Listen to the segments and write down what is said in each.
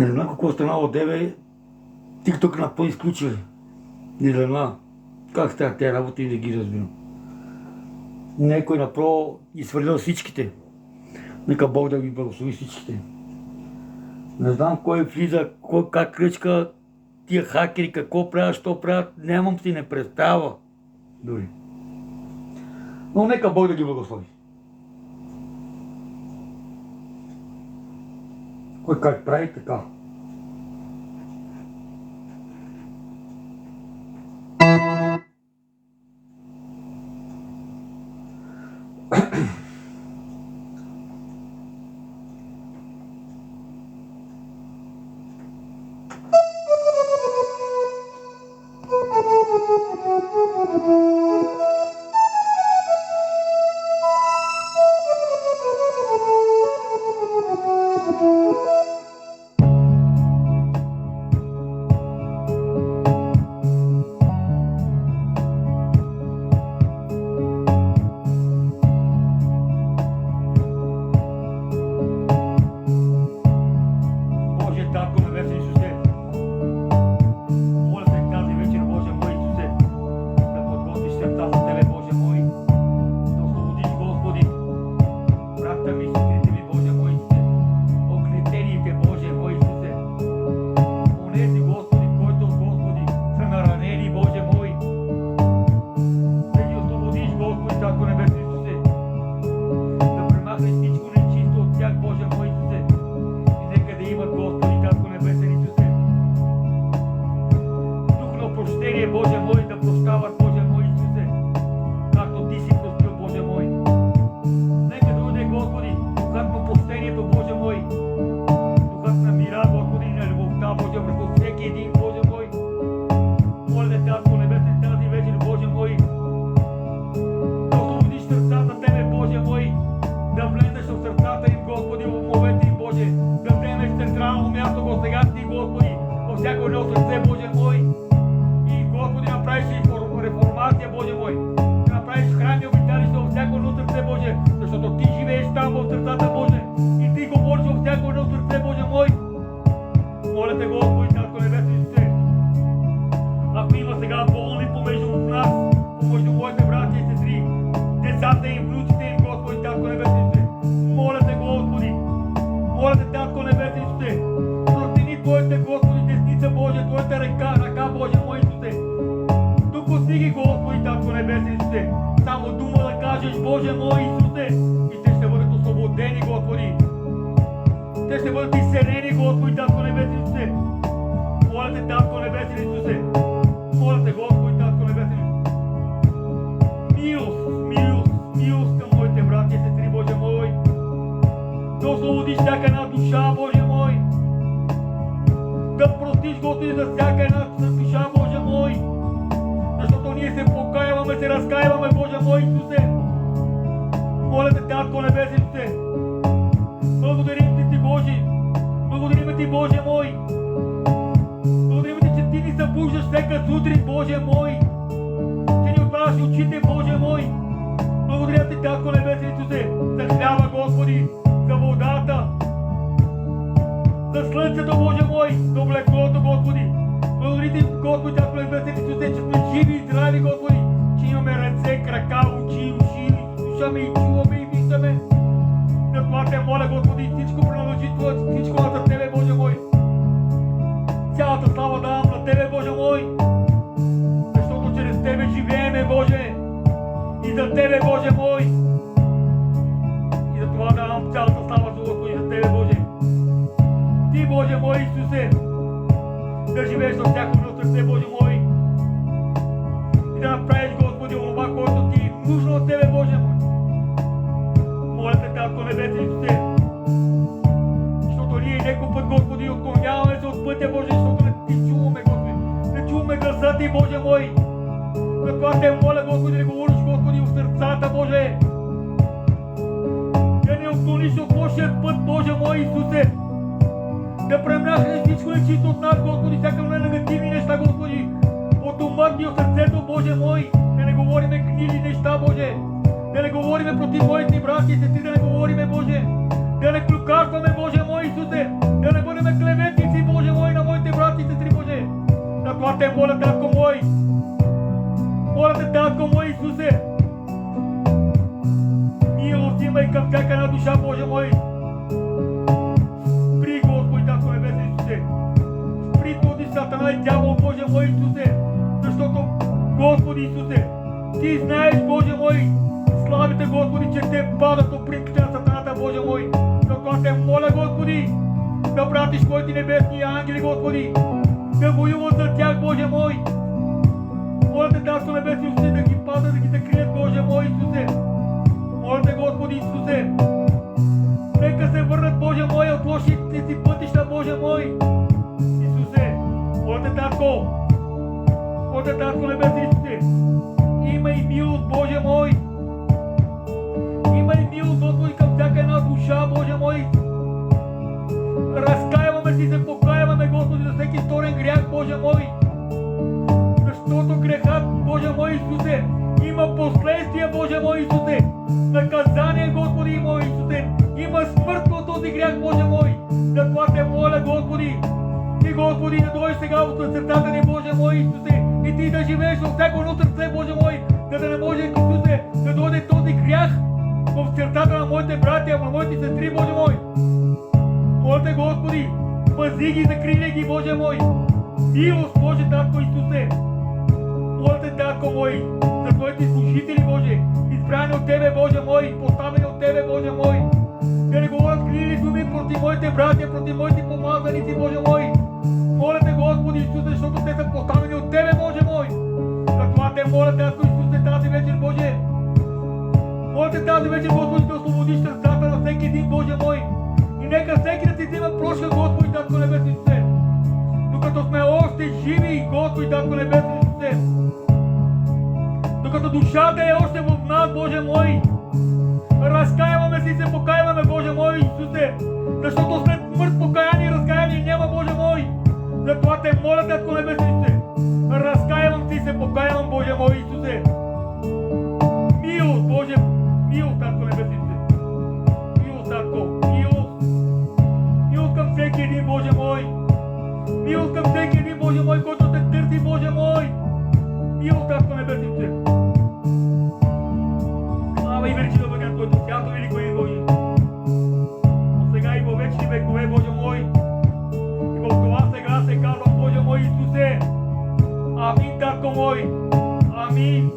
Не знам какво е станало от тебе, TikTok напълно изключи. Не знам как стават тези работи и не ги разбирам. Некой направо изхвърлял всичките. Нека Бог да ги благослови всичките. Не знам кой влиза, как кръчка, тия хакери, какво правят, що правят, нямам си не представа. Дори. Но нека Бог да ги благослови. Кой как прави така. Да премахнеш всичко нечисто от нас, Господи, всяка негативни неща, Господи, от умът и от сърцето, Боже мой, да не говориме гнили неща, Боже, да не говориме против моите брати и сестри, да не говориме, Боже, да не клюкарстваме, Боже мой Исусе, да не бъдем клеветници, те моля, Татко мой. Моля те, Татко мой Исусе. Милост имай към всяка една душа, Боже мой. Спри, Господи, Татко Небесен Исусе. Спри този сатана и дявол, Боже мой Исусе. Защото, Господи Исусе, Ти знаеш, Боже мой, славите, Господи, че те падат от принците на сатаната, Боже мой. Затова те моля, Господи, да пратиш Твоите небесни ангели, Господи, да воюват за тях, Боже мой. Моля те, Татко Небесен Исусе, да ги пазят, да ги закрият, Боже мой Исусе. Моля те, Господи Исусе, нека се върнат, Боже мой, от лошите си пътища, Боже мой. Исусе, моля те, Татко, моля те, Татко Небесен Исусе, имай милост, Боже мой. Имай милост, Господи, към всяка една душа, Боже мой. Разкаяваме си, се покаяваме, Господи, за всеки сторен грях, Боже мой. Защото грехът, Боже мой Исусе, има последствия, Боже мой Исусе. Наказание, Господи, мой Исусе. Има смърт от този грях, Боже мой. Затова те моля, Господи. Ти, Господи, да дойдеш сега в сърцата ни, Боже мой Исусе. И Ти да живееш във всяко едно сърце, Боже мой. За да не може, Исусе, да дойде този грях в сърцата на моите братя, на моите сестри, Боже мой. Моля те, Господи, пази ги, закриля ги, Боже мой. Милост, Боже, Татко Исусе. Моля те, Татко мой, за Твоите служители, Боже, избрани от Тебе, Боже мой, поставени от Тебе, Боже мой. Да не говорят криви думи против моите братя, против моите помазаници, Боже мой. Моля те, Господи Исусе, защото те са поставени от Тебе, Боже мой. Затова те моля, Татко Исусе, тази вечер, Боже. Моля те тази вечер, Господи, да освободиш сърцата на всеки един, Боже мой. И нека всеки да си взима прошка, Господи, Татко Небесен Исусе. Докато сме още живи, Господи, Татко Небесен Исусе. Докато душата е още в нас, Боже мой. Разкаяваме си, се покаяваме, Боже мой Исусе. Защото след смърт, покаяние и разкаяние няма, Боже мой. Затова те моля, Татко Небесен Исусе. Разкаявам си, се покаявам, Боже мой Исусе. Милост, Боже, милост, Татко Небесен Исусе. Милост, Татко, милост. Милост към всеки един, Боже мой. Милост към всеки един, Боже мой, който те търси, Боже мой. Милост, Татко Небесен Исусе. Слава и величие да бъде на Твоето свято велико име, Боже. От сега и във вечни векове, Боже мой. И в това сега се казвам, Боже мой Исусе. Амин, Татко мой. Амин.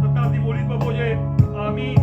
За тази молитва, Боже. Амин.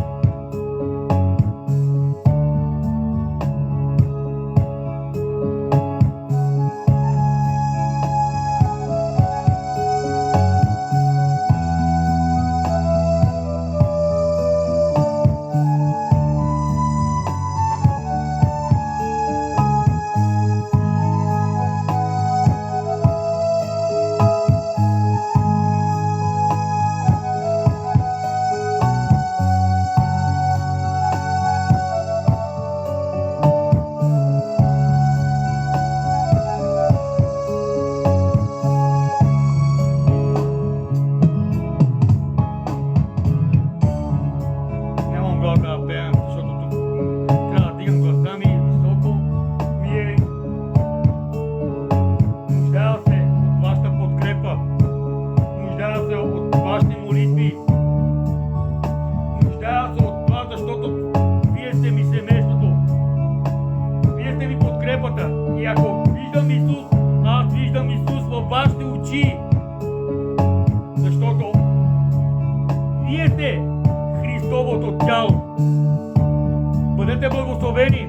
Бъдете благословени!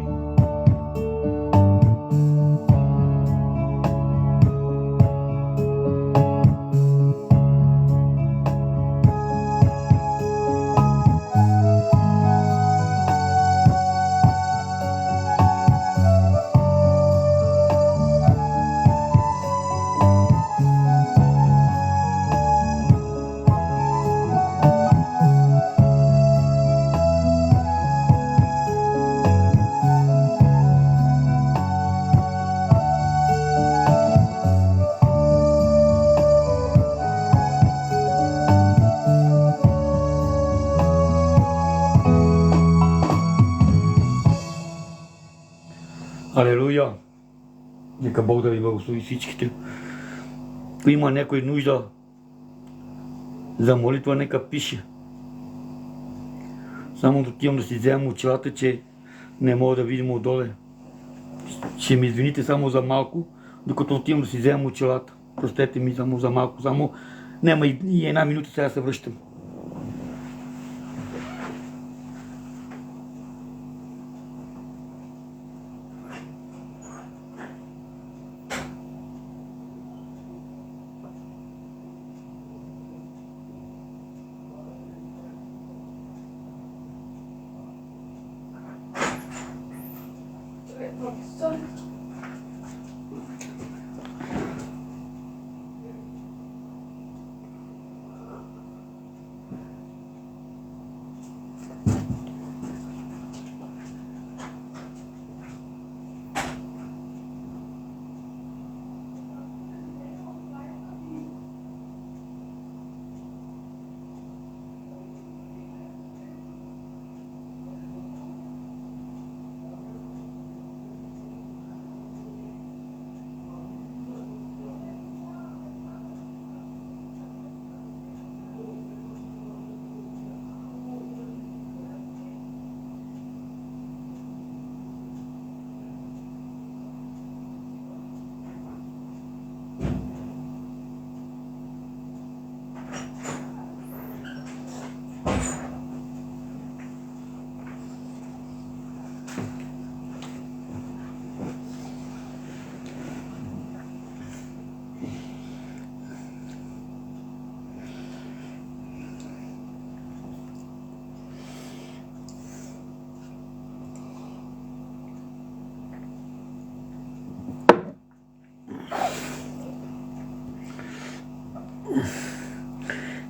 Алелуя! Нека Бог да ви благослови всичките. Ако има някой нужда за молитва, нека пише. Само отивам да си вземам очилата, че не мога да видим отдоле. Ще ми извините само за малко, докато отивам да си вземам очилата. Простете ми само за малко, само няма и една минута, сега се връщам.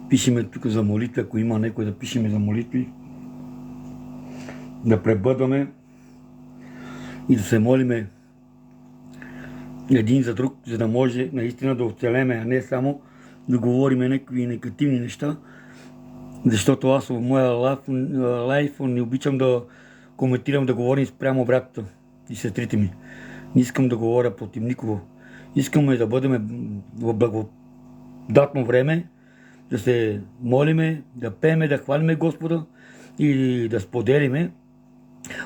Пишеме тук за молитва, ако има някой да пишеме за молитви, да пребъдваме и да се молиме един за друг, за да може наистина да оцелеме, а не само да говориме някакви негативни неща, защото аз в моя лайф не обичам да коментирам, да говорим спрямо братята и сестрите ми. Не искам да говоря против никого. Искаме да бъдем в благодатно време, да се молиме, да пееме, да хвалиме Господа и да споделиме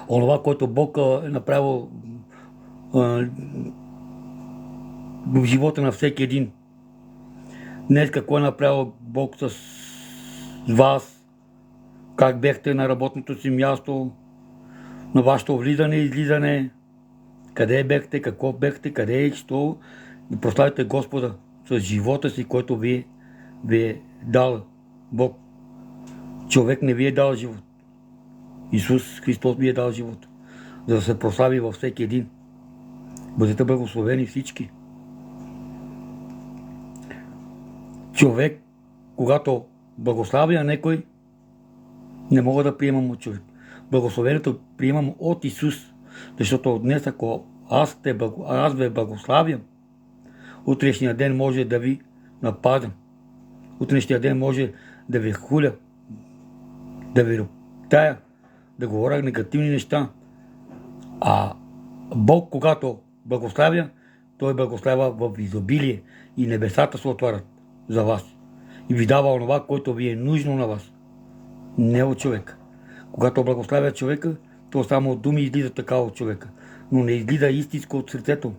онова, което Бог е направил в живота на всеки един. Днес какво е направил Бог с вас, как бяхте на работното си място, на вашето влизане и излизане, къде бяхте, какво бяхте, къде и що, и прославите Господа с живота си, който ви е дал Бог. Човек не ви е дал живот. Исус Христос ви е дал живот, за да се прослави във всеки един. Бъдете благословени всички. Човек, когато благославя някой, не мога да приемам от човек. Благословението приемам от Исус, защото днес, ако аз ви благославям, утрешния ден може да ви нападам. Утрешния ден може да ви хуля, да ви роптая, да говоря негативни неща. А Бог, когато благославя, Той благославя в изобилие и небесата се отварят за вас. И ви дава онова, което ви е нужно на вас. Не от човека. Когато благославя човека, то само от думи излиза така от човека. Но не излиза истинско от сърцето.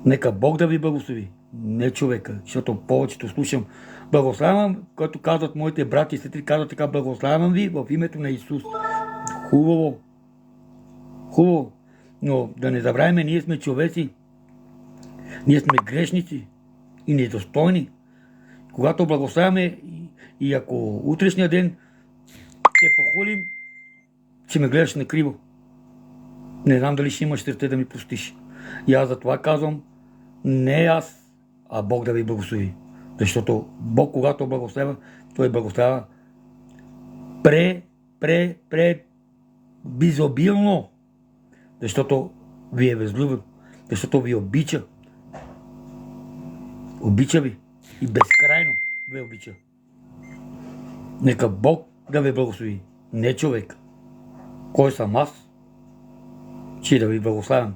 Нека Бог да ви благослови, не човека, защото повечето слушам. Благославям, като казват моите брати и сестри, казват така: благославям ви в името на Исус. Хубаво. Хубаво. Но да не забравяме, ние сме човеци. Ние сме грешници и недостойни. Когато благославяме и ако утрешния ден те похвалим, ще ме гледаш накриво. Не знам дали ще имаш сърце да ми простиш. И аз за това казвам, не аз, а Бог да ви благослови. Защото Бог, когато благославя, Той благославя безобилно. Защото ви е възлюбен, защото ви обича. Обича ви и безкрайно ви обича. Нека Бог да ви благослови, не човек. Кой съм аз, че да ви благославям?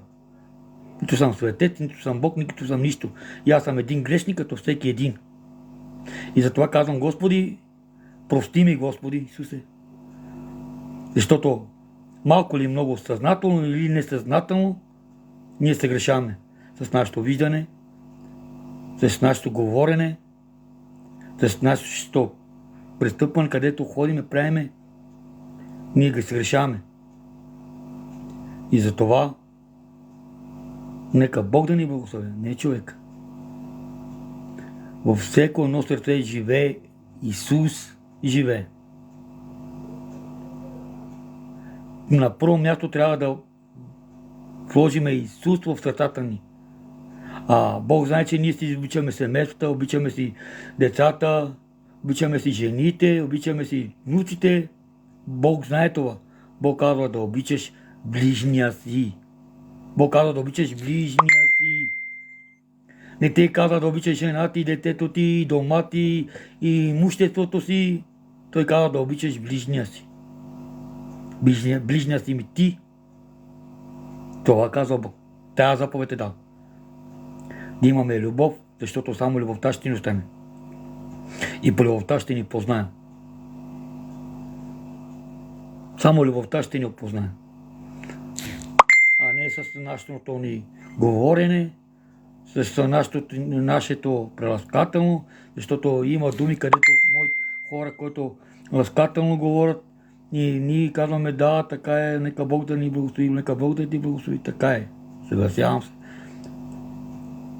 Нито съм светец, нито съм Бог, нито съм нищо. И аз съм един грешник, като всеки един. И затова казвам, Господи, прости ми, Господи Исусе. Защото малко или много съзнателно или несъзнателно ние се грешаваме с нашето виждане, с нашето говорене, с нашето престъпване, където ходиме, правиме, ние ги се грешаваме. И затова нека Бог да ни благослови, не човек. Във всеко едно сърце живее Исус, живее. На първо място трябва да вложиме Исус в сърцата ни. Бог знае, че ние си обичаме семействата, обичаме си децата, обичаме си жените, обичаме си внуците. Бог знае това. Бог казва да обичаш ближния си. Бог казва да обичаш ближния си. Не те казва да обичаш жена ти, детето ти, дома ти и имуществото си. Той казва да обичаш ближния си. Ближния си ми ти. Това казва Бог. Тая заповед е дал. Да имаме любов, защото само любовта ще ни остане. И по любовта ще ни познаем. Само любовта ще ни опознае. А не с нашето ни говорене, с нашето преласкателно, защото има думи, където мои хора, които ласкателно говорят, и ние казваме да, така е, нека Бог да ни благослови, нека Бог да ти благослови, така е. Съгласявам се.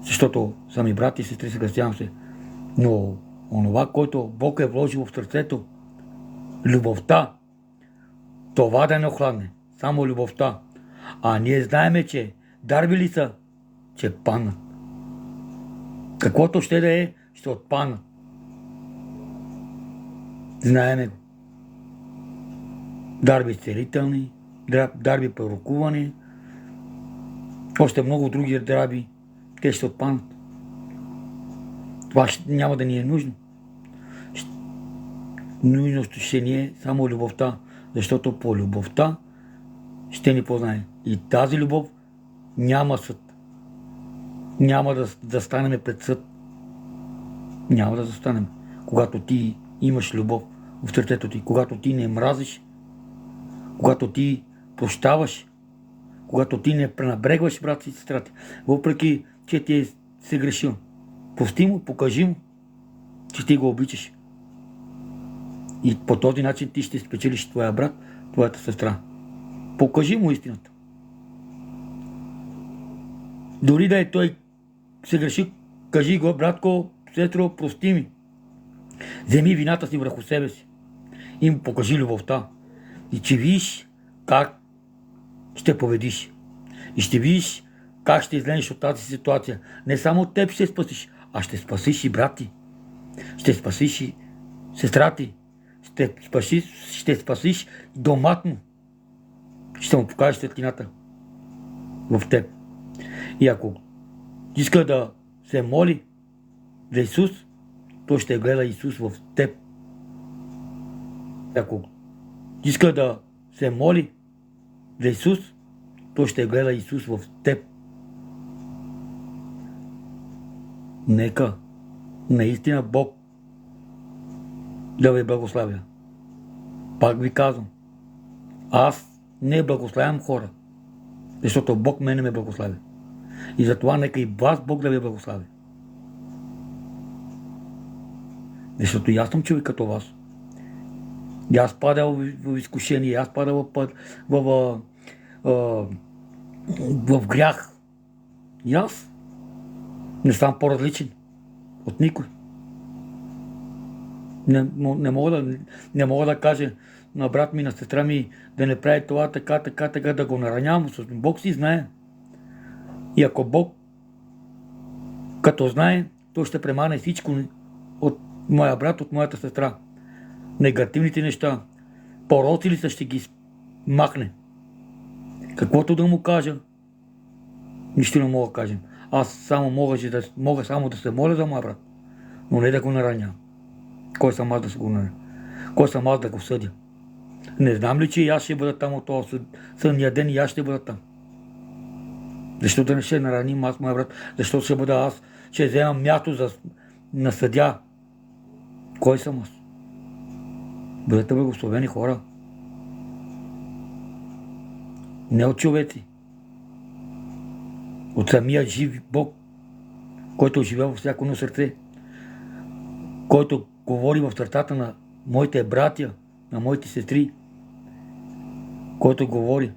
Защото сами брати и сестри, съгласявам се. Но онова, което Бог е вложил в сърцето, любовта, това да не охладне. Само любовта. А ние знаеме, че дарби са, че паднат. Каквото ще да е, ще отпаднат. Знаеме го. Дарби целителни, дарби пророкувани, още много други дарби, те ще отпаднат. Това няма да ни е нужно. Нужното ще ни е само любовта, защото по любовта ще ни познае. И тази любов няма съд. Няма да станем пред съд. Няма да застанем. Когато ти имаш любов в сърцето ти, когато ти не мразиш, когато ти прощаваш, когато ти не пренабрегваш брат и сестра ти, въпреки че ти е се грешил. Прости му, покажи му, че ти го обичаш. И по този начин ти ще спечелиш твоя брат, твоята сестра. Покажи му истината. Дори да е той се греши, кажи го, братко, сестро, прости ми. Вземи вината си върху себе си. И му покажи любовта. И че видиш как ще победиш. И ще видиш как ще излезеш от тази ситуация. Не само теб ще спасиш, а ще спасиш и брат ти. Ще спасиш и сестра ти. Ще спасиш и домът му. Ще му покажеш светлината в теб. И ако иска да се моли за Исус, той ще гледа Исус в теб. Ако иска да се моли за Исус, той ще гледа Исус в теб. Нека наистина Бог да ви благославя. Пак ви казвам, аз не благославям хора, защото Бог мене ме благославя. И затова нека и вас Бог да ви благославя. Защото и аз съм човек като вас. И аз падал в изкушение, аз падал в грях. И аз не съм по-различен от никой. Не мога да кажа на брат ми, на сестра ми да не прави това така, да го наранявам. Бог си знае. И ако Бог като знае, той ще премане всичко от моя брат, от моята сестра. Негативните неща, пороци ли са, ще ги махне. Каквото да му кажа, нищо не мога да кажем. Аз само мога само да се моля за моя брат, но не да го нараня. Кой съм аз да се го нараня? Кой съм аз да го съдя? Не знам ли, че и аз ще бъда там от този съдния ден и аз ще бъда там. Защо да не ще нараним аз, моя брат? Защо ще бъда аз? Ще вземам място на съдя. Кой съм аз? Бъдете благословени хора. Не от човеци. От самия жив Бог, който е живял във всяко едно сърце, който говори в сърцата на моите братя, на моите сестри, който говори.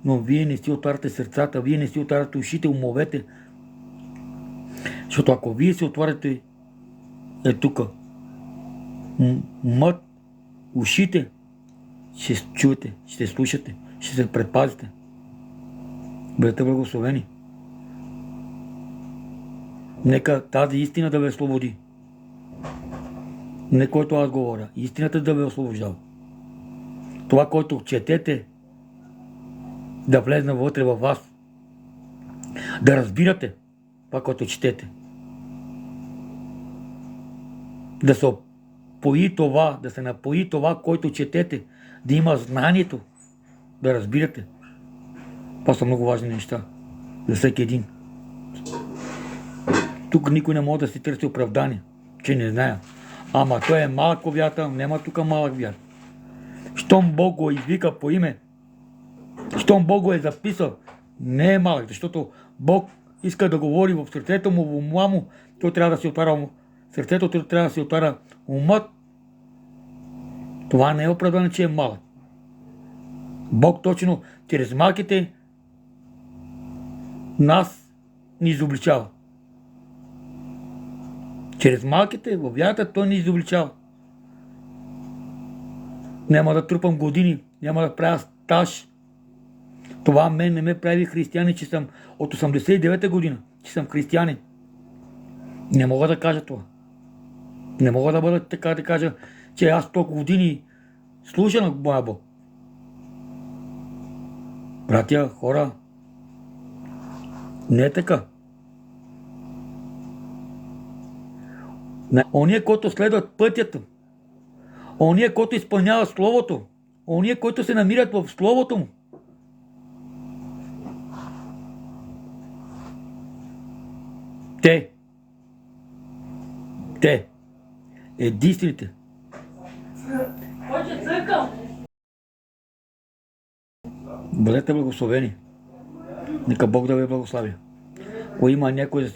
Но вие не си отваряте сърцата, вие не си отваряте ушите, умовете. Защото ако вие си отваряте тук, умът, ушите, ще чуете, ще слушате, ще се предпазите. Бъдете благословени. Нека тази истина да ви освободи. Не който аз говоря. Истината да ви освобождава. Това, което четете, да влезне вътре във вас. Да разбирате това, което четете. Да се опои това, да се напои това, което четете. Да има знанието. Да разбирате. Това са много важни неща. За всеки един. Тук никой не може да си търси оправдание, че не знае. Ама той е малък по вярата, няма тук малък вяр. Щом Бог го извика по име, щом Бог го е записал, не е малък, защото Бог иска да говори в сърцето му, в ума му, той трябва да си отваря сърцето, той трябва да си отваря умът. Това не е оправдание, че е малък. Бог точно чрез малките нас ни изобличава. Чрез малките във вярата той ни изобличава. Няма да трупам години, няма да правя стаж. Това мен не ме прави християнин, че съм от 89-та година, че съм християнин. Не мога да кажа това. Не мога да бъда така да кажа, че аз толкова години служа на моя Бог. Братя, хора, не е така. Ония, които следват пътята, ония, които изпълняват Словото, ония, които се намират в Словото му, те, единствените, бъдете благословени. Нека Бог да ви благослави. Ако има някой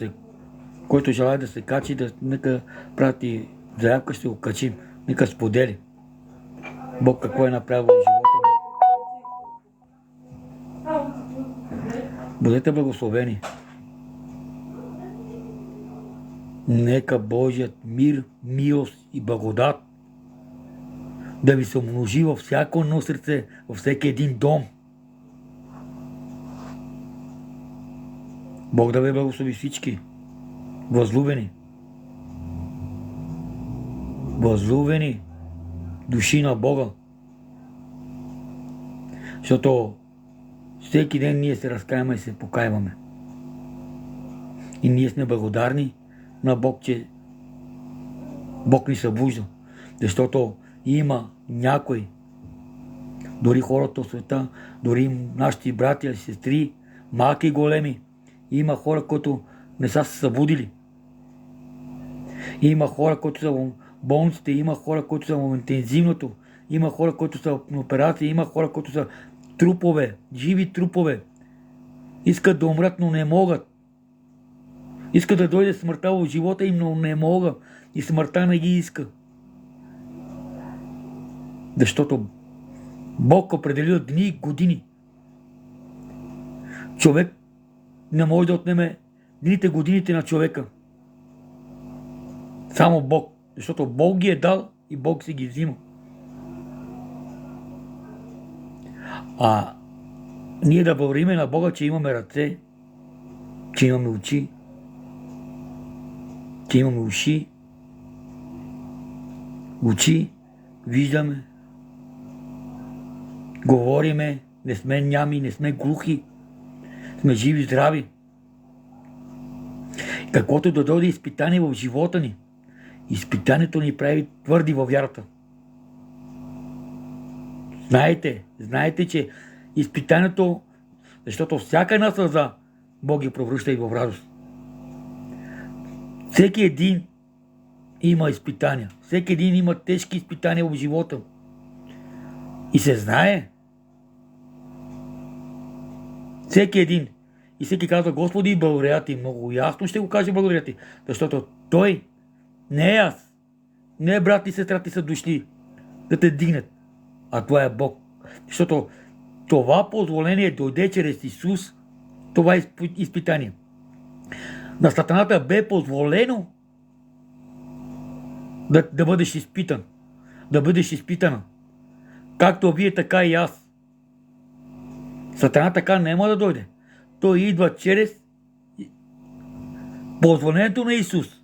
който желая да се качи, нека прати заявка, ще го качим. Нека сподели Бог какво е направил в живота му. Бъдете благословени. Нека Божият мир, милост и благодат да ви се умножи във всяко едно сърце, във всеки един дом. Бог да ви благослови всички. Възлюбени души на Бога. Защото всеки ден ние се разкаиваме и се покаиваме. И ние сме благодарни на Бог, че Бог ни събужда. Защото има някой, дори хората от света, дори нашите братя и сестри, малки и големи, има хора, които не са се събудили. Има хора, които са в болниците, има хора, които са в интензивното, има хора, които са в операция, има хора, които са трупове, живи трупове. Искат да умрат, но не могат. Искат да дойде смъртта в живота им, но не могат. И смъртта не ги иска. Защото Бог определил дни и години. Човек не може да отнеме дните, годините на човека. Само Бог. Защото Бог ги е дал и Бог си ги взима. А ние да благодарим на Бога, че имаме ръце, че имаме очи, че имаме уши, виждаме, говориме, не сме нями, не сме глухи, сме живи, здрави. Каквото да дойде изпитание в живота ни, изпитанието ни прави твърди във вярата. Знаете, че изпитанието, защото всяка една сълза Бог ги превръща и в радост. Всеки един има изпитания. Всеки един има тежки изпитания в живота. И се знае. Всеки един. И всеки казва: Господи, благодаря ти. Много ясно ще го каже: благодаря ти. Защото той, не е аз, не е брат и сестра ти са дошли да те дигнат, а това е Бог. Защото това позволение дойде чрез Исус, това е изпитание. На сатаната бе позволено да бъдеш изпитан. Да бъдеш изпитана. Както вие, така и аз. Сатана така няма да дойде. Той идва чрез позволението на Исус.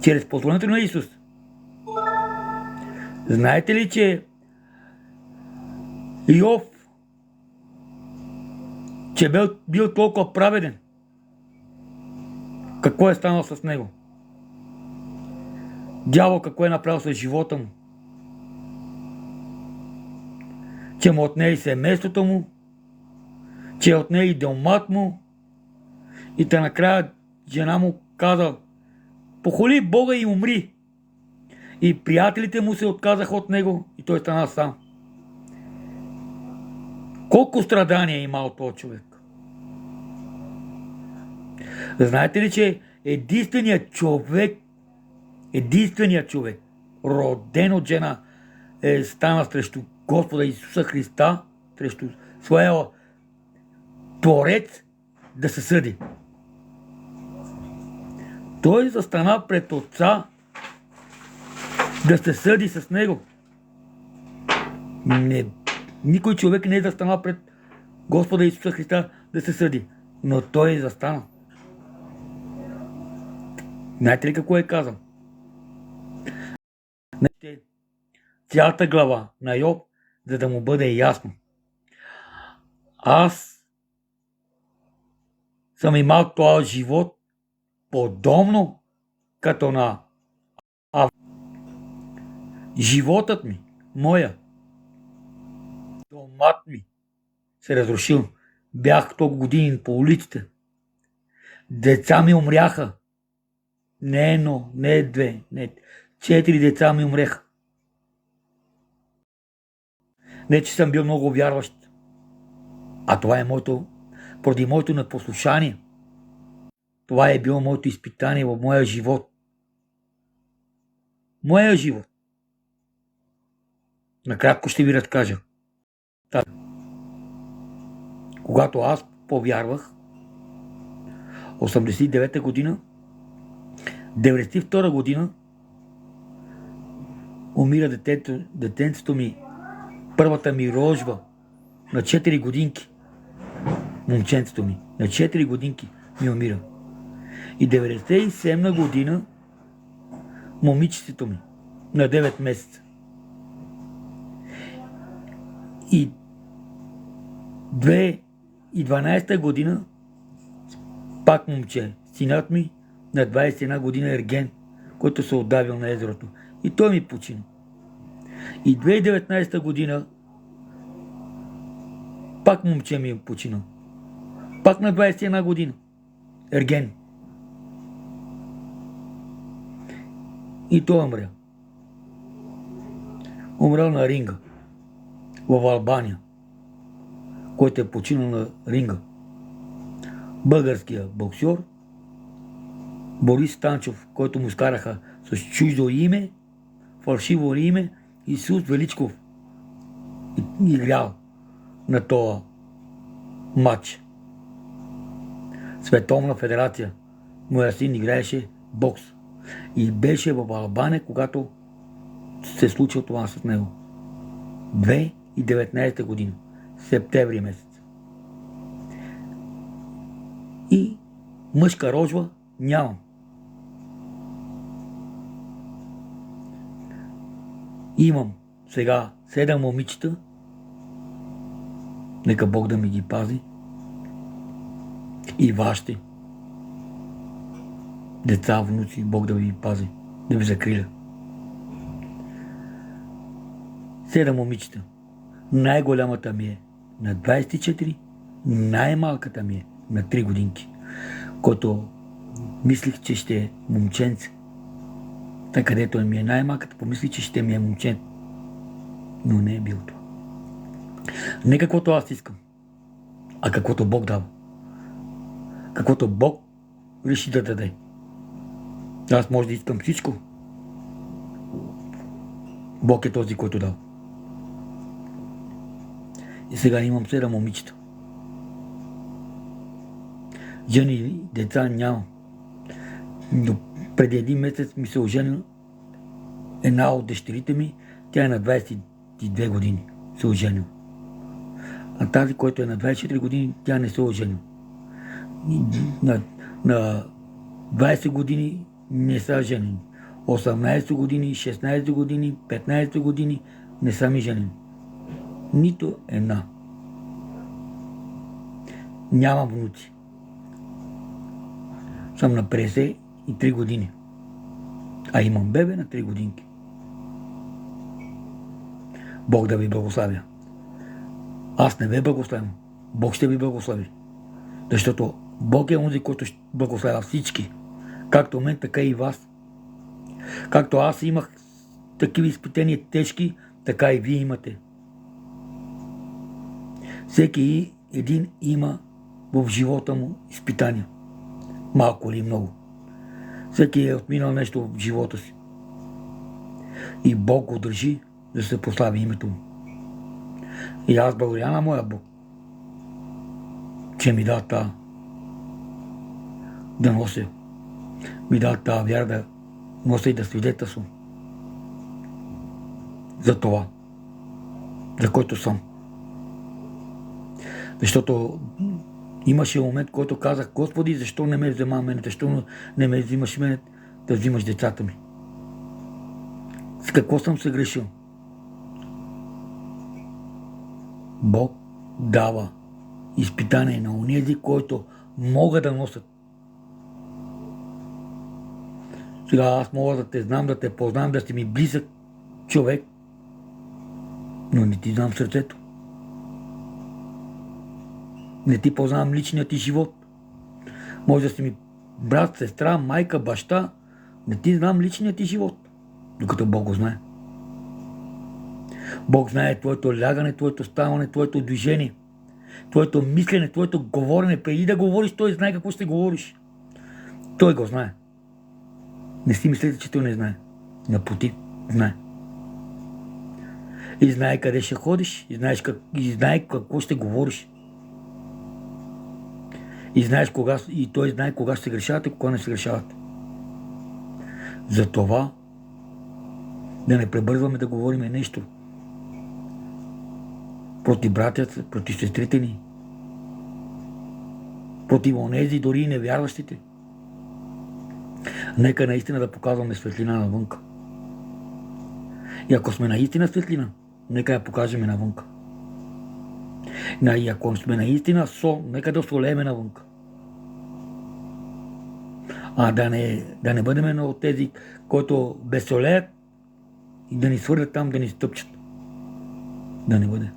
Чрез позволението на Исус. Знаете ли, че Йов, че бил толкова праведен, какво е станало с него? Дявол какво е направил с живота му? Че му отне и семейството му, че отне и домът му, и та накрая жена му каза: похули Бога и умри. И приятелите му се отказаха от него и той стана сам. Колко страдания е имал този човек? Знаете ли, че единственият човек, роден от жена, е стана срещу Господа Исуса Христа, срещу своя Творец, да се съди. Той застана пред Отца да се съди с него. Никой човек не е застанал пред Господа Исуса Христа да се съди, но той е застанал. Знаете ли какво е казал? Цялата глава на Йов, за да му бъде ясно. Аз съм имал този живот подобно като на животът ми, моя, домът ми се разрушил. Бях толкова години по улиците. Деца ми умряха. Не едно, не две, не 4 деца ми умреха. Не, че съм бил много вярващ. А това е поради моето непослушание. Това е било моето изпитание в моя живот. Моя живот. Накратко ще ви разкажа. Когато аз повярвах, 89-та година, 92-та година, умира детенцето ми, първата ми рожба, на 4 годинки. Момченцето ми, на 4 годинки ми умира. И 97-та година, момичетето ми, на 9 месеца. И 2012 година, пак момче, синът ми на 21 година Ерген, който се отдавил на езерото. И той ми почина. И 2019 година, пак момче ми почина. Пак на 21 година. Ерген. И той умря. Умрял на ринга. В Албания. Който е починал на ринга. Българския боксер Борис Станчов, който му скараха с чуждо име, фалшиво име, Исус Величков, играл на този матч. Световна федерация. Моя син играеше бокс. И беше в Албания, когато се случило това с него. 2019 година. Септември месец. И мъжка рожба нямам. Имам сега 7 момичета. Нека Бог да ми ги пази. И вашите деца, внуци, Бог да ви пази, да ви закриля. 7 момичета. Най-голямата ми е на 24, най-малката ми е на 3 годинки, който мислих, че ще е момченце. Та където ми е най-малката, помислих, че ще ми е момче. Но не е било това. Не каквото аз искам, а каквото Бог дава. Каквото Бог реши да даде. Аз може да искам всичко. Бог е този, който дава. И сега имам 7 момичета. Жени и деца нямам. Но преди 1 месец ми се ожени една от дъщерите ми. Тя е на 22 години. Се оженила. А тази, която е на 24 години, тя не се оженила. На 20 години не са женени. 18 години, 16 години, 15 години не са ми женени. Нито една. Нямам внуци. Съм на 53 години. А имам бебе на 3 годинки. Бог да ви благославя. Аз не ви благославям. Бог ще ви благослави. Защото Бог е онзи, който ще благославя всички. Както мен, така и вас. Както аз имах такива изпитания тежки, така и вие имате. Всеки един има в живота му изпитания. Малко или много. Всеки е отминал нещо в живота си. И Бог го държи да се прослави името му. И аз благодаря на моя Бог, че ми дава тази да нося. Ми дава тази вяра да нося и да свидетелствам. За това, за който съм. Защото имаше момент, който казах: Господи, защо не ме взема мене? Защо не ме взимаш мене да взимаш децата ми? С какво съм се грешил? Бог дава изпитание на онези, които могат да носят. Сега аз мога да те знам, да те познам, да си ми близък човек, но не ти знам сърцето. Не ти познавам личният ти живот. Може да си ми брат, сестра, майка, баща, не ти знам личният ти живот, докато Бог го знае. Бог знае твоето лягане, твоето ставане, твоето движение, твоето мислене, твоето говорене. Преди да говориш, Той знае какво ще говориш. Той го знае. Не си мислете, че Той не знае. Напротив, знае. И знае къде ще ходиш, и знае какво ще говориш. И Той знае кога ще грешавате, кога не се грешавате. Затова да не пребързваме да говорим нещо против братята, против сестрите ни, против онези, дори и невярващите. Нека наистина да показваме светлина навънка. И ако сме наистина светлина, нека я покажем навънка. И ако сме наистина сол, нека да солеме навънка. А да не бъдем от тези, които безсолеят и да ни свърдат там, да ни стъпчат. Да не бъде.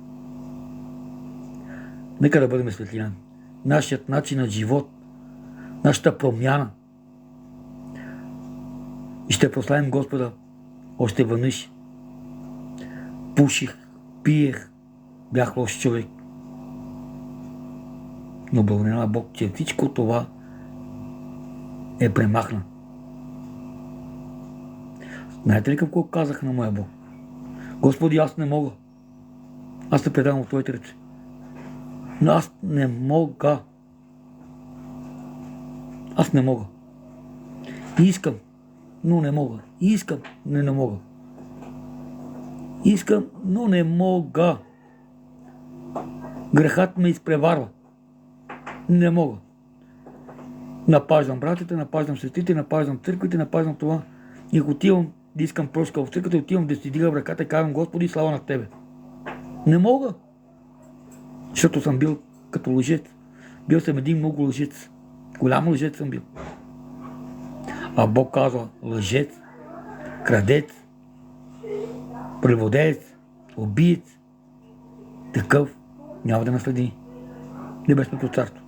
Нека да бъдем светлина. Нашият начин на живот, нашата промяна. И ще прославим Господа още веднъж. Пуших, пиех, бях лош човек. Но благодаря на Бог, че всичко това е премахна. Знаете ли какво казах на моя Бог? Господи, аз не мога. Аз се предавам в Твоите ръце. Но аз не мога. Аз не мога. Искам, но не мога. Искам, но не мога. Искам, но не мога. Грехът ме изпреварва. Не мога. Напаждам братите, напаждам сестрите, напаждам църквите, напаждам това. И ако отивам да искам прошка в църквата, отивам да си дига в ръката и казвам: Господи, слава на Тебе. Не мога. Защото съм бил като лъжец. Бил съм един много лъжец. Голям лъжец съм бил. А Бог казва: лъжец, крадец, прелюбодеец, убиец, такъв няма да наследи Небесното царство.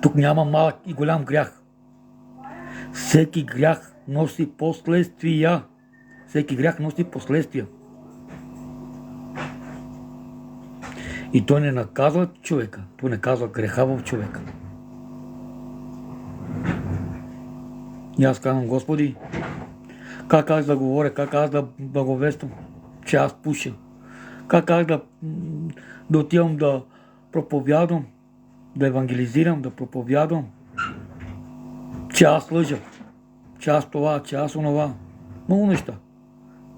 Тук няма малък и голям грях. Всеки грях носи последствия. Всеки грях носи последствия. И той не наказва човека, той наказва греха в човека. И аз казвам, Господи, как аз да говоря, как аз да благовествам, че аз пуша, как аз да отивам да проповядвам, да евангелизирам, да проповядвам, че аз лъжа, че аз това, че аз онова. Много неща.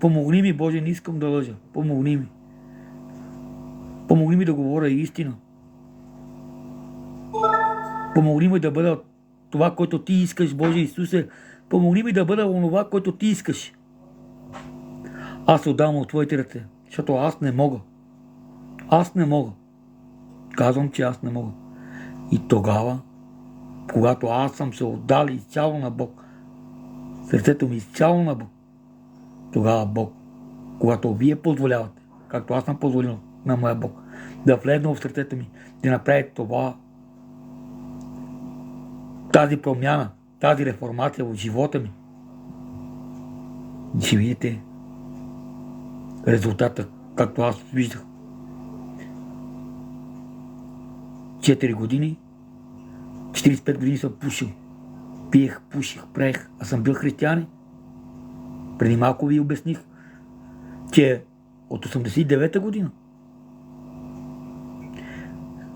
Помогни ми, Боже, не искам да лъжа. Помогни ми. Помогни ми да говоря истина. Помогни ми да бъда това, което Ти искаш, Боже Исусе. Помогни ми да бъда онова, което Ти искаш. Аз се отдавам от Твоите ръце, защото аз не мога. Аз не мога. Казвам, че аз не мога. И тогава, когато аз съм се отдал изцяло на Бог, сърцето ми изцяло на Бог, тогава Бог, когато Вие позволявате, както аз съм позволил на моя Бог, да влезне в сърцето ми, да направи това, тази промяна, тази реформация в живота ми, ще видите резултата, както аз виждах. 4 години, 45 години съм пушил. Пиех, пуших, правех, а съм бил християнин. Преди малко ви обясних, че от 89-та година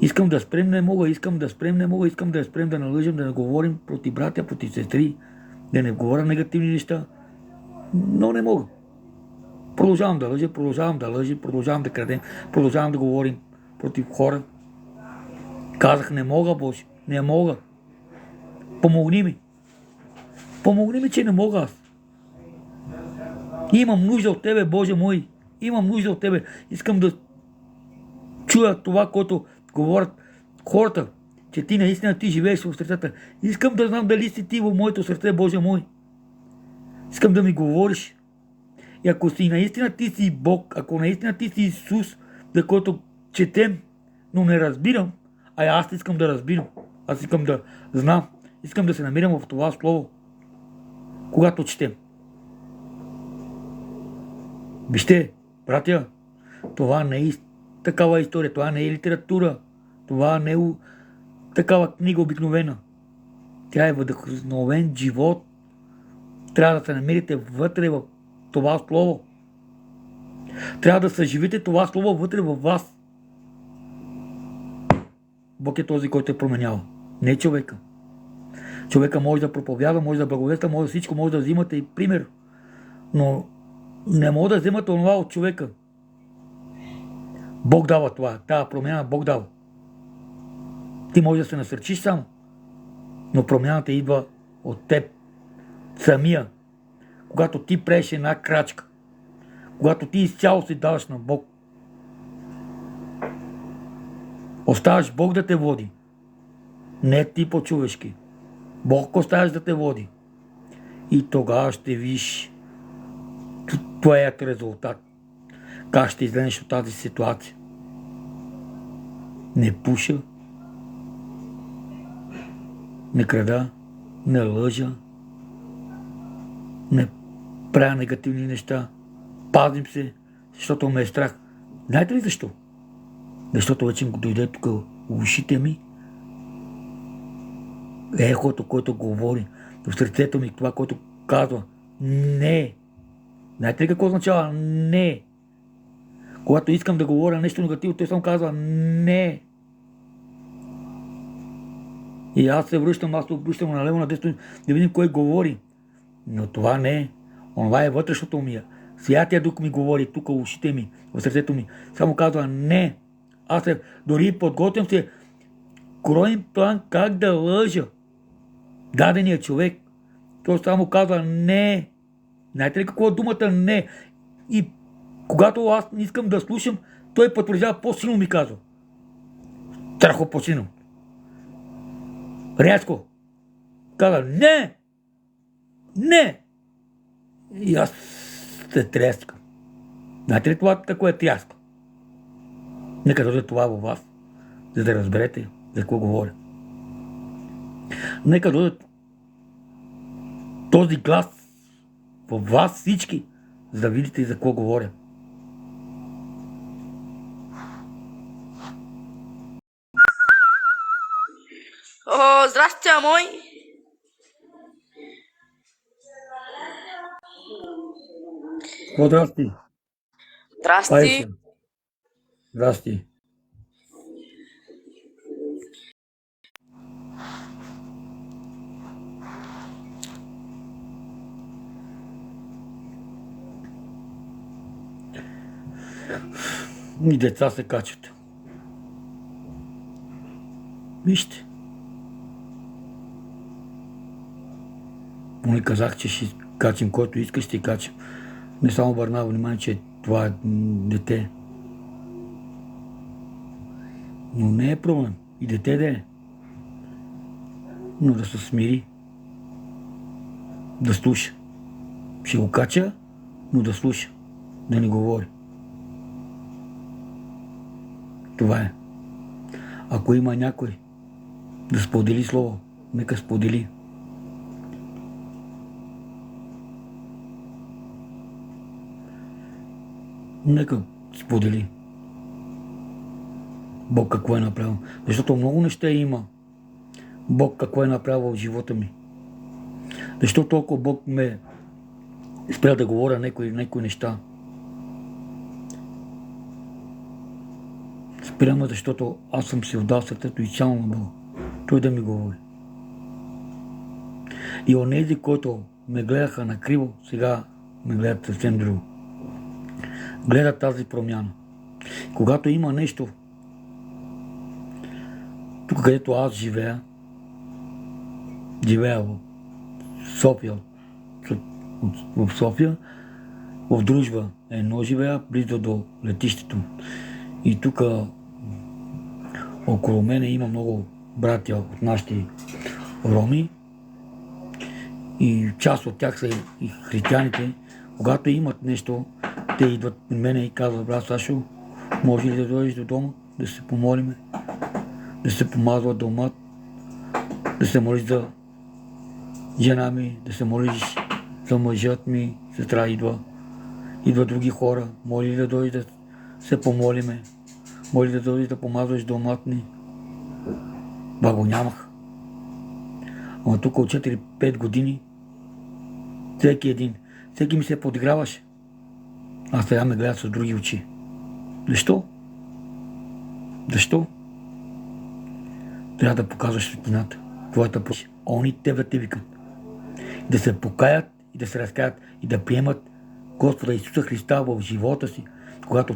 искам да спрем, не мога, искам да спрем, не мога, искам да спрем, да налъжим, да не говорим против братя, против сестри, да не говоря негативни неща, но не мога. Продължавам да лъжа, продължавам да лъжа, продължавам да крадем, продължавам да говорим против хора. Казах, не мога, Боже, не мога. Помогни ми. Помогни ми, че не мога аз. Имам нужда от Тебе, Боже мой. Имам нужда от Тебе. Искам да чуя това, което говорят хората, че Ти наистина Ти живееш в сърцата. Искам да знам дали си Ти в моето сърце, Боже мой. Искам да ми говориш. И ако си наистина Ти си Бог, ако наистина Ти си Исус, за който четем, но не разбирам, а аз искам да разбирам. Аз искам да знам. Искам да се намирам в това слово, когато четем. Вижте, братя, това не е такава история, това не е литература, това не е такава книга обикновена. Тя е вдъхновен живот. Трябва да се намерите вътре в това слово. Трябва да съживите това слово вътре във вас. Бог е този, който е променял. Не човека. Човека може да проповяда, може да благовества, може да всичко, може да взимате и пример. Но не може да вземате онова от човека. Бог дава това. Тази промяна Бог дава. Ти може да се насърчиш само. Но промяната идва от теб. Самия. Когато ти правиш една крачка. Когато ти изцяло си даваш на Бог. Оставаш Бог да те води. Не ти по-човешки. Бог оставаш да те води. И тогава ще видиш твоят резултат. Как ще излезеш от тази ситуация. Не пуша, не крада, не лъжа, не правя негативни неща. Пазим се, защото ме е страх. Знаете ли защо? Защото вече го дойде тук в ушите ми. Ехото, което говори в сърцето ми, това, което казва. Не. Знаете ли какво означава? Не. Когато искам да говоря нещо негативно, той само казва не. И аз се обръщам налево надесно да видим кой говори. Но това не е. Онова е вътрешното ми. Святия Дух ми говори тук в ушите ми, в сърцето ми. Само казва не. Аз се дори подготвям се кроен план как да лъжа дадения човек. Той само казва не. Знаете ли какво е думата не? И когато аз не искам да слушам, той потвърждава по-силно ми казва. Страхо по-силно. Рязко. Казва не! Не! И аз се тряскам. Знаете ли това какво е тряска? Нека дойде това във вас, за да разберете за какво говоря. Нека дойдат този глас в вас всички, за да видите за какво говоря. О, здрасти, мой! Какво здрасти? Здрасти! Здрасти. И деца се качат. Вижте. Не казах, че ще качим, който иска, ще качим. Не само обърна внимание, че това е дете. Но не е проблем. И дете да е. Но да се смири. Да слуша. Ще го кача, но да слуша. Да не говори. Това е. Ако има някой да сподели слово, нека сподели. Нека сподели. Бог какво е направил. Защото много неща има. Бог какво е направил в живота ми. Защото толкова Бог ме спря да говоря някои неща. Спрямо, защото аз съм си отдал сърцето и цяло на Бога. Той да ми говори. И онези, които ме гледаха накриво, сега ме гледат съвсем друго. Гледат тази промяна. Когато има нещо, тук където аз живея в София, в Дружба едно живея, близо до летището. И тук около мене има много братя от нашите роми и част от тях са и християните. Когато имат нещо, те идват при мене и казват: брат Сашо, може ли да дойдеш до дома, да се помолиме, да се помазва дома, да се молиш за жена ми, да се молиш за мъжът ми, сестра идва други хора, моли ли да дойдеш да се помолиме, моли да дойдеш да помазваш домът ни. Ба го нямах. Ама тук от 4-5 години всеки ми се подиграваше. А сега ме гледат с други очи. Защо? Трябва да показваш светлината. Твоята пъща. Они тебе те викат. Да се покаят и да се разкаят и да приемат Господа Исуса Христа в живота си. Когато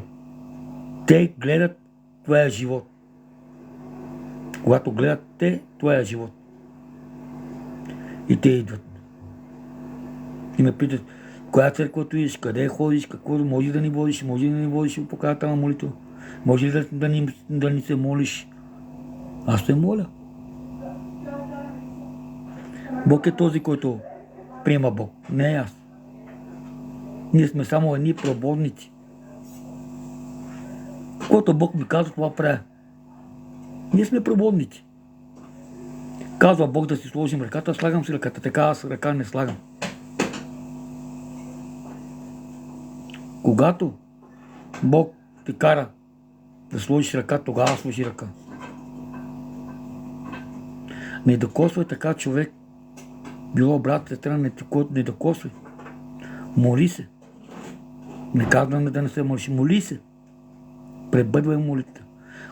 те гледат твоя живот. Когато гледат те твоя живот. И те идват. И ме питат: коя църква идеш, къде ходиш, какво може да ни водиш, в покаятелна молитва, може ли да ни се молиш? Аз се моля. Бог е този, който приема Бог, не аз. Ние сме само едни прободници. Когато Бог ми казва, това правя. Ние сме прободници. Казва Бог да си сложим ръката, слагам си ръката, така аз ръка не слагам. Когато Бог те кара да сложиш ръка, тогава сложи ръка. Не докосвай така човек, било брат, сестра, не докосвай. Моли се. Не казваме да не се молиш, моли се. Пребъдвай молитва.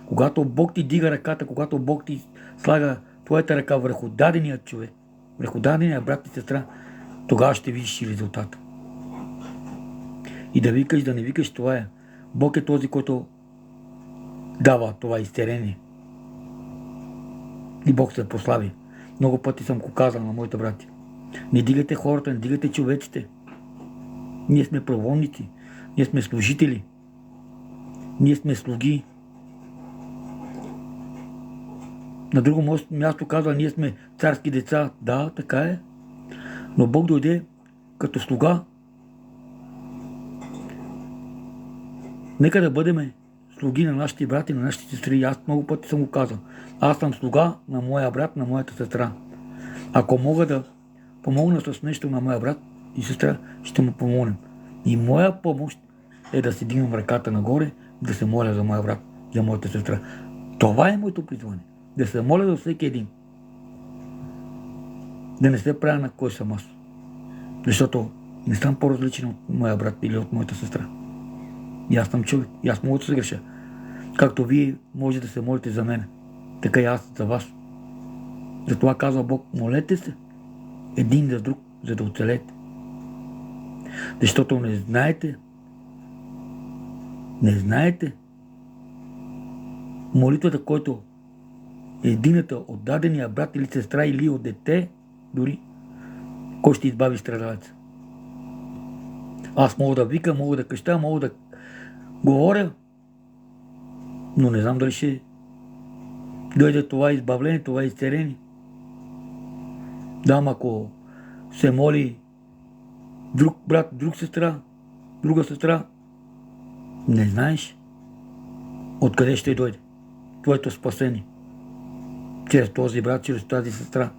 Когато Бог ти дига ръката, когато Бог ти слага твоята ръка върху дадения човек, върху дадения брат и сестра, тогава ще видиш и резултата. И да викаш, да не викаш, това е. Бог е този, който дава това изцеление. И Бог се прослави. Много пъти съм го казал на моите брати. Не дигайте хората, не дигайте човеците. Ние сме проводници, ние сме служители, ние сме слуги. На друго място казва: ние сме царски деца. Да, така е. Но Бог дойде като слуга. Нека да бъдем слуги на нашите брати, на нашите сестри. Аз много пъти съм го казал. Аз съм слуга на моя брат, на моята сестра. Ако мога да помогна с нещо на моя брат и сестра, ще му помогнем. И моя помощ е да си дигам ръката нагоре, да се моля за моя брат, за моята сестра. Това е моето призвание. Да се моля за всеки един. Да не се правя на кой съм аз. Защото не съм по-различен от моя брат или от моята сестра. И аз съм човек. И аз мога да се греша. Както вие може да се молите за мен, така и аз за вас. Затова казва Бог, молете се един за друг, за да оцелете. Защото не знаете молитвата, който едината от дадения брат или сестра или от дете, дори, кой ще избави страдалеца. Аз мога да викам, мога да крещя, мога да говоря, но не знам дали ще дойде това избавление, това изцеление. Да, ако се моли друг брат, друга сестра, не знаеш откъде ще дойде твоето спасение. Чрез този брат, чрез тази сестра.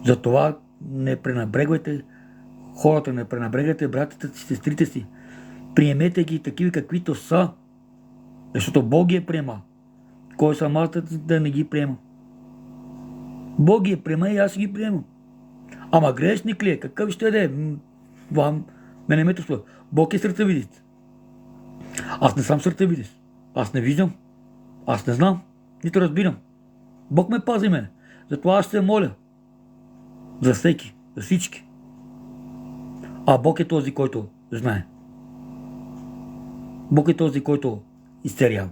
Затова не пренебрегвайте хората, не пренебрегвайте братите си, сестрите си. Приемете ги такива каквито са, защото Бог ги е приема. Кой съм аз да не ги приема? Бог ги е приема и аз ги приемам. Ама грешник ли е? Какъв ще да е? Мене ме това. Бог е сърцевидец. Аз не съм сърцевидец. Аз не виждам. Аз не знам. Нито разбирам. Бог ме пази мене. Затова аз се моля. За всеки. За всички. А Бог е този, който знае. Бог е този, който изцерява.